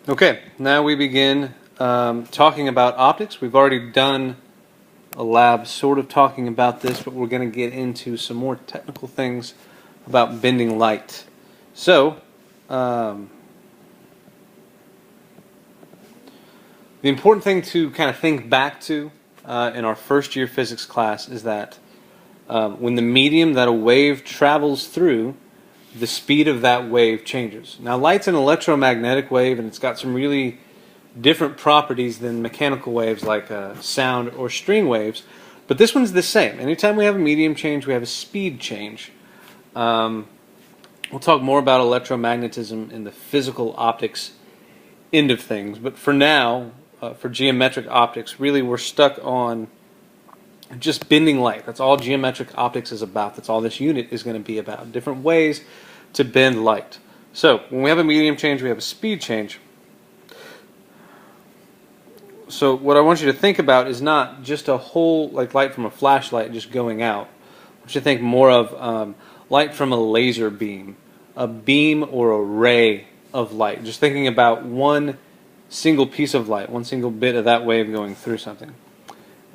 Okay, now we begin talking about optics. We've already done a lab sort of talking about this, but we're going to get into some more technical things about bending light. So, the important thing to kind of think back to in our first year physics class is that when the medium that a wave travels through, the speed of that wave changes. Now, light's an electromagnetic wave, and it's got some really different properties than mechanical waves like sound or string waves, but this one's the same. Anytime we have a medium change, we have a speed change. We'll talk more about electromagnetism in the physical optics end of things, but for now, for geometric optics, really we're stuck on just bending light. That's all geometric optics is about. That's all this unit is going to be about. Different ways to bend light. So, when we have a medium change, we have a speed change. So, what I want you to think about is not just a whole, like light from a flashlight just going out. I want you to think more of light from a laser beam, a beam or a ray of light. Just thinking about one single piece of light, one single bit of that wave going through something.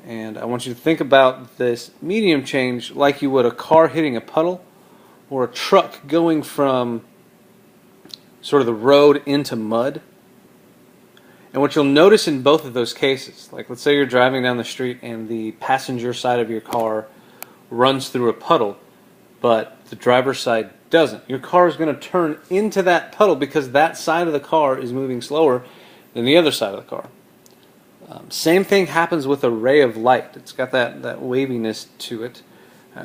And I want you to think about this medium change like you would a car hitting a puddle or a truck going from sort of the road into mud. And what you'll notice in both of those cases, like let's say you're driving down the street and the passenger side of your car runs through a puddle, but the driver's side doesn't. Your car is going to turn into that puddle because that side of the car is moving slower than the other side of the car. Same thing happens with a ray of light. It's got that waviness to it.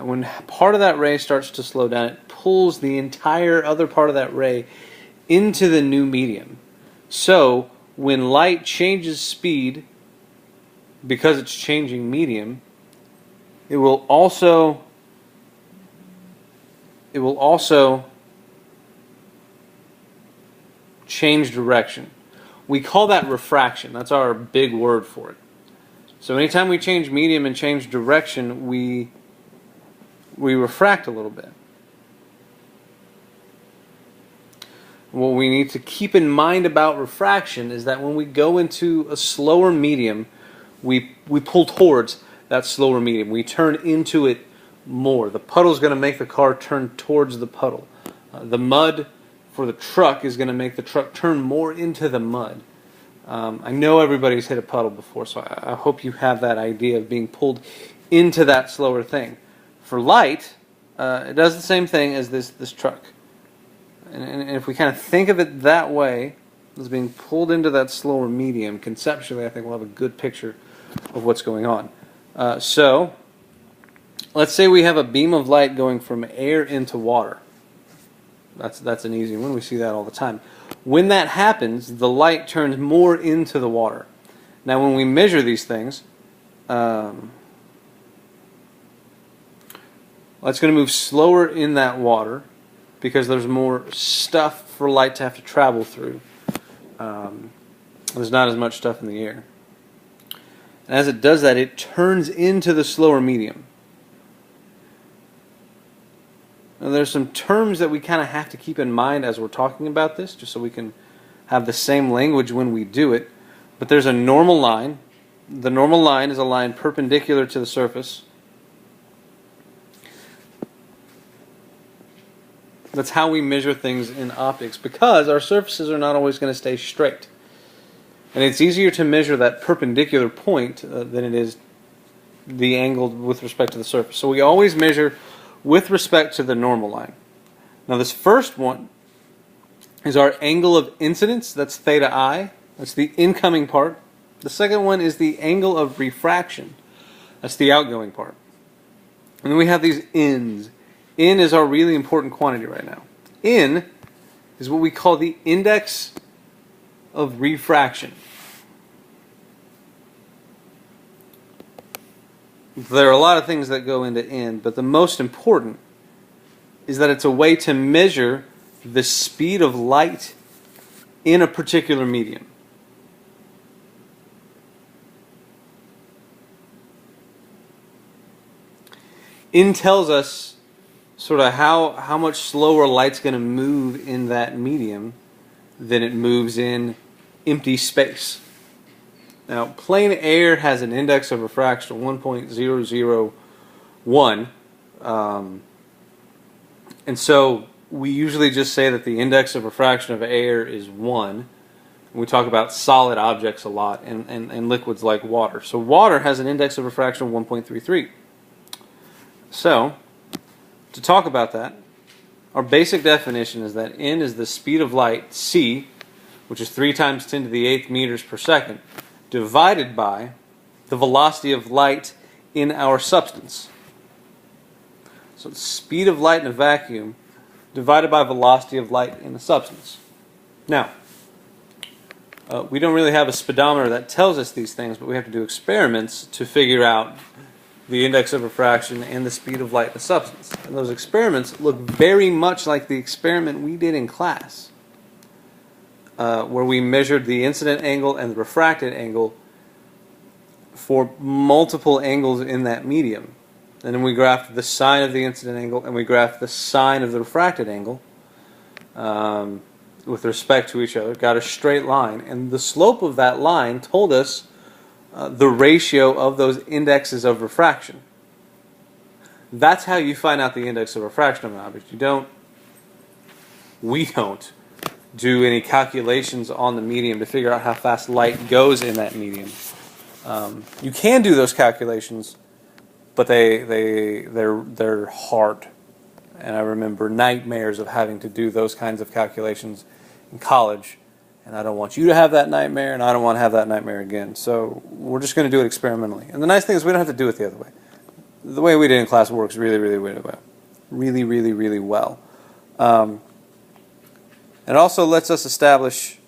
When part of that ray starts to slow down, it pulls the entire other part of that ray into the new medium. So, when light changes speed, because it's changing medium, it will also change direction. We call that refraction. That's our big word for it. So anytime we change medium and change direction, we refract a little bit. What we need to keep in mind about refraction is that when we go into a slower medium, we pull towards that slower medium. We turn into it more. The puddle is going to make the car turn towards the puddle. The mud for the truck is going to make the truck turn more into the mud. I know everybody's hit a puddle before, so I hope you have that idea of being pulled into that slower thing. For light, it does the same thing as this truck. And if we kind of think of it that way, as being pulled into that slower medium, conceptually I think we'll have a good picture of what's going on. So, let's say we have a beam of light going from air into water. That's an easy one. We see that all the time. When that happens, the light turns more into the water. Now, when we measure these things, light's going to move slower in that water because there's more stuff for light to have to travel through. There's not as much stuff in the air. And as it does that, it turns into the slower medium. Now, there's some terms that we kind of have to keep in mind as we're talking about this, just so we can have the same language when we do it. But there's a normal line. The normal line is a line perpendicular to the surface. That's how we measure things in optics, because our surfaces are not always going to stay straight. And it's easier to measure that perpendicular point than it is the angle with respect to the surface. So we always measure with respect to the normal line. Now this first one is our angle of incidence, that's theta I, that's the incoming part. The second one is the angle of refraction, that's the outgoing part. And then we have these N's. N is our really important quantity right now. N is what we call the index of refraction. There are a lot of things that go into N, but the most important is that it's a way to measure the speed of light in a particular medium. N tells us sort of how much slower light's going to move in that medium than it moves in empty space. Now, plain air has an index of refraction of 1.001, and so we usually just say that the index of refraction of air is 1. We talk about solid objects a lot, and liquids like water. So water has an index of refraction of 1.33. So, to talk about that, our basic definition is that n is the speed of light, c, which is 3 times 10 to the 8th meters per second, divided by the velocity of light in our substance. So the speed of light in a vacuum divided by velocity of light in a substance. Now, we don't really have a speedometer that tells us these things, but we have to do experiments to figure out the index of refraction and the speed of light in a substance. And those experiments look very much like the experiment we did in class, where we measured the incident angle and the refracted angle for multiple angles in that medium. And then we graphed the sine of the incident angle and we graphed the sine of the refracted angle with respect to each other, got a straight line. And the slope of that line told us the ratio of those indexes of refraction. That's how you find out the index of refraction of an object. We don't do any calculations on the medium to figure out how fast light goes in that medium. You can do those calculations, but they're hard. And I remember nightmares of having to do those kinds of calculations in college. And I don't want you to have that nightmare, and I don't want to have that nightmare again. So we're just going to do it experimentally. And the nice thing is we don't have to do it the other way. The way we did in class works really, really, really well. Really, really, really well. It also lets us establish,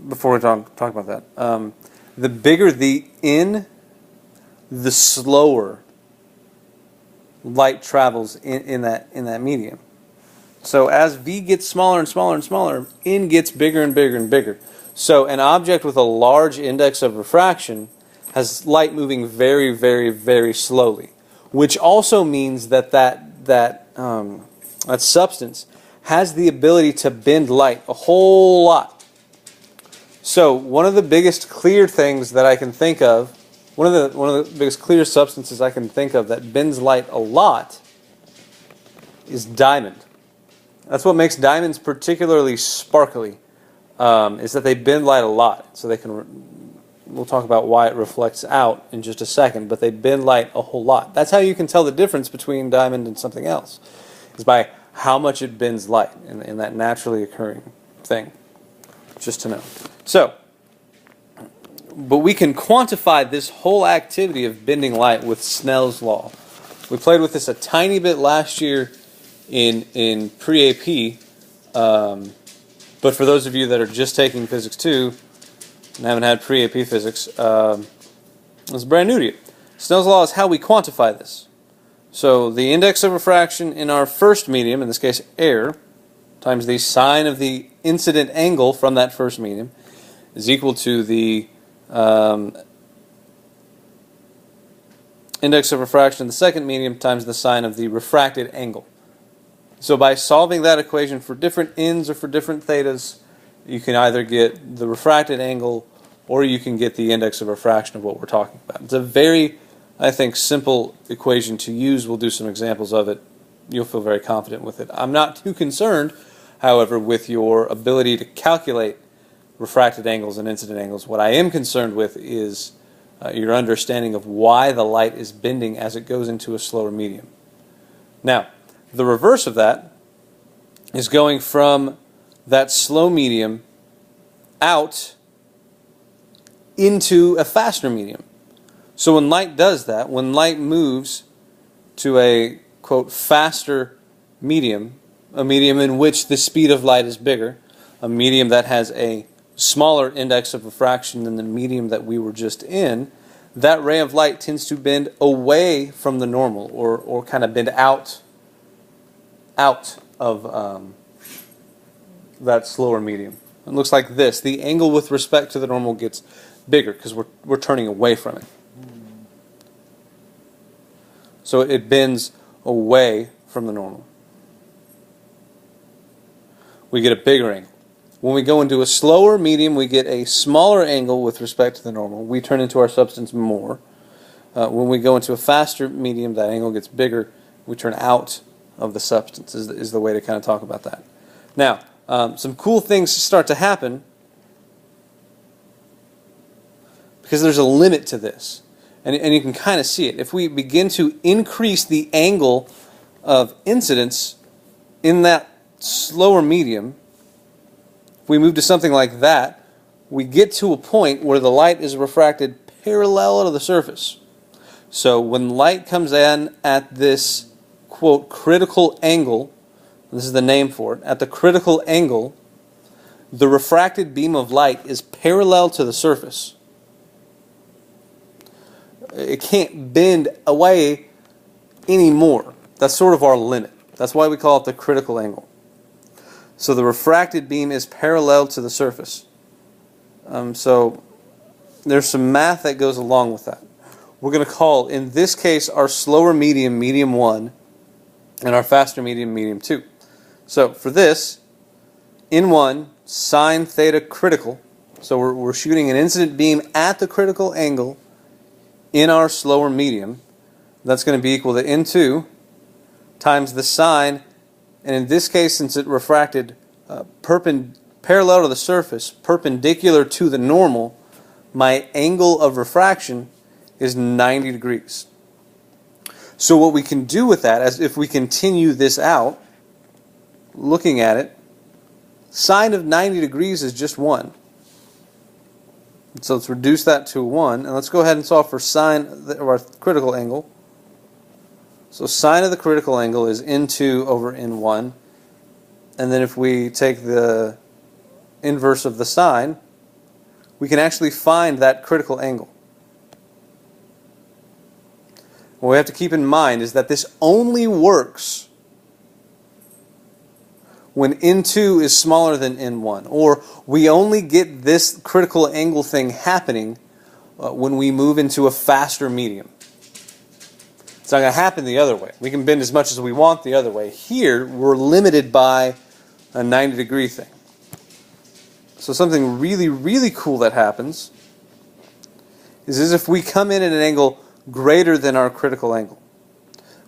before we talk about that, the bigger the n, the slower light travels in that medium. So as v gets smaller and smaller and smaller, n gets bigger and bigger and bigger. So an object with a large index of refraction has light moving very, very, very slowly, which also means that substance has the ability to bend light a whole lot. So one of the biggest clear things that I can think of, one of the biggest clear substances I can think of that bends light a lot is diamond. That's what makes diamonds particularly sparkly, is that they bend light a lot. So they can, we'll talk about why it reflects out in just a second, but they bend light a whole lot. That's how you can tell the difference between diamond and something else, is by how much it bends light in that naturally occurring thing, just to know. So, but we can quantify this whole activity of bending light with Snell's law. We played with this a tiny bit last year in pre-AP, but for those of you that are just taking Physics 2 and haven't had pre-AP Physics, it's brand new to you. Snell's law is how we quantify this. So the index of refraction in our first medium, in this case air, times the sine of the incident angle from that first medium is equal to the index of refraction in the second medium times the sine of the refracted angle. So by solving that equation for different n's or for different thetas, you can either get the refracted angle or you can get the index of refraction of what we're talking about. It's a very, I think, simple equation to use. We'll do some examples of it. You'll feel very confident with it. I'm not too concerned, however, with your ability to calculate refracted angles and incident angles. What I am concerned with is your understanding of why the light is bending as it goes into a slower medium. Now, the reverse of that is going from that slow medium out into a faster medium. So when light does that, when light moves to a, quote, faster medium, a medium in which the speed of light is bigger, a medium that has a smaller index of refraction than the medium that we were just in, that ray of light tends to bend away from the normal, or kind of bend out of that slower medium. It looks like this. The angle with respect to the normal gets bigger because we're turning away from it. So it bends away from the normal. we get a bigger angle. When we go into a slower medium, we get a smaller angle with respect to the normal. We turn into our substance more. When we go into a faster medium, that angle gets bigger. We turn out of the substance is the way to kind of talk about that. Now, some cool things start to happen because there's a limit to this. And you can kind of see it. If we begin to increase the angle of incidence in that slower medium, if we move to something like that, we get to a point where the light is refracted parallel to the surface. So when light comes in at this, quote, critical angle, this is the name for it, at the critical angle, the refracted beam of light is parallel to the surface. It can't bend away anymore. That's sort of our limit. That's why we call it the critical angle. So the refracted beam is parallel to the surface. So there's some math that goes along with that. We're going to call, in this case, our slower medium, medium 1, and our faster medium, medium 2. So for this, in 1, sine theta critical. So we're shooting an incident beam at the critical angle in our slower medium. That's going to be equal to N2 times the sine, and in this case, since it refracted parallel to the surface, perpendicular to the normal, my angle of refraction is 90 degrees. So what we can do with that, as if we continue this out, looking at it, sine of 90 degrees is just 1. So let's reduce that to 1, and let's go ahead and solve for sine of our critical angle. So sine of the critical angle is N2 over N1, and then if we take the inverse of the sine, we can actually find that critical angle. What we have to keep in mind is that this only works when N2 is smaller than N1, or we only get this critical angle thing happening when we move into a faster medium. It's not going to happen the other way. We can bend as much as we want the other way. Here, we're limited by a 90-degree thing. So something really, really cool that happens is if we come in at an angle greater than our critical angle.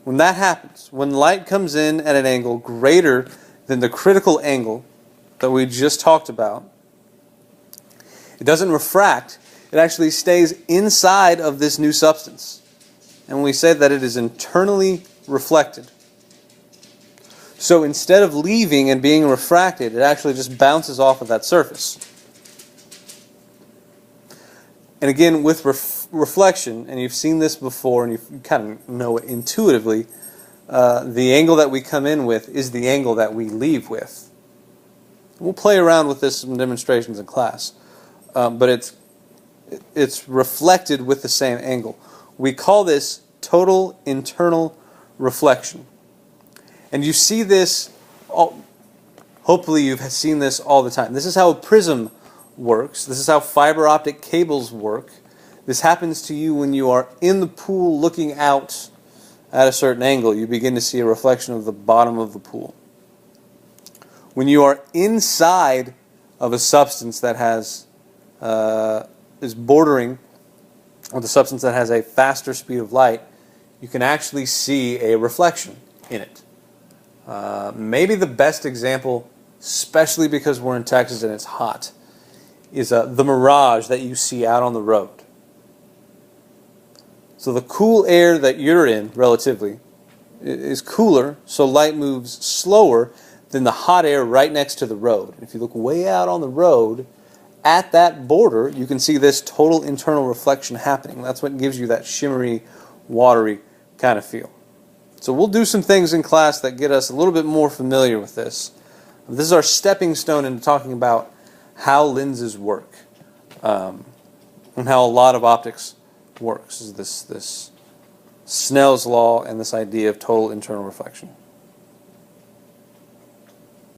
When that happens, when light comes in at an angle greater than the critical angle that we just talked about, it doesn't refract. It actually stays inside of this new substance. And we say that it is internally reflected. So instead of leaving and being refracted, it actually just bounces off of that surface. And again, with reflection, and you've seen this before, and you kind of know it intuitively, the angle that we come in with is the angle that we leave with. We'll play around with this in demonstrations in class, but it's reflected with the same angle. We call this total internal reflection. And you see this, hopefully you've seen this all the time. This is how a prism works. This is how fiber optic cables work. This happens to you when you are in the pool looking out at a certain angle. You begin to see a reflection of the bottom of the pool. When you are inside of a substance that is bordering with a substance that has a faster speed of light, you can actually see a reflection in it. Maybe the best example, especially because we're in Texas and it's hot, is the Mirage that you see out on the road. So the cool air that you're in, relatively, is cooler, so light moves slower than the hot air right next to the road. If you look way out on the road, at that border, you can see this total internal reflection happening. That's what gives you that shimmery, watery kind of feel. So we'll do some things in class that get us a little bit more familiar with this. This is our stepping stone into talking about how lenses work, and how a lot of optics works. Is this Snell's law and this idea of total internal reflection.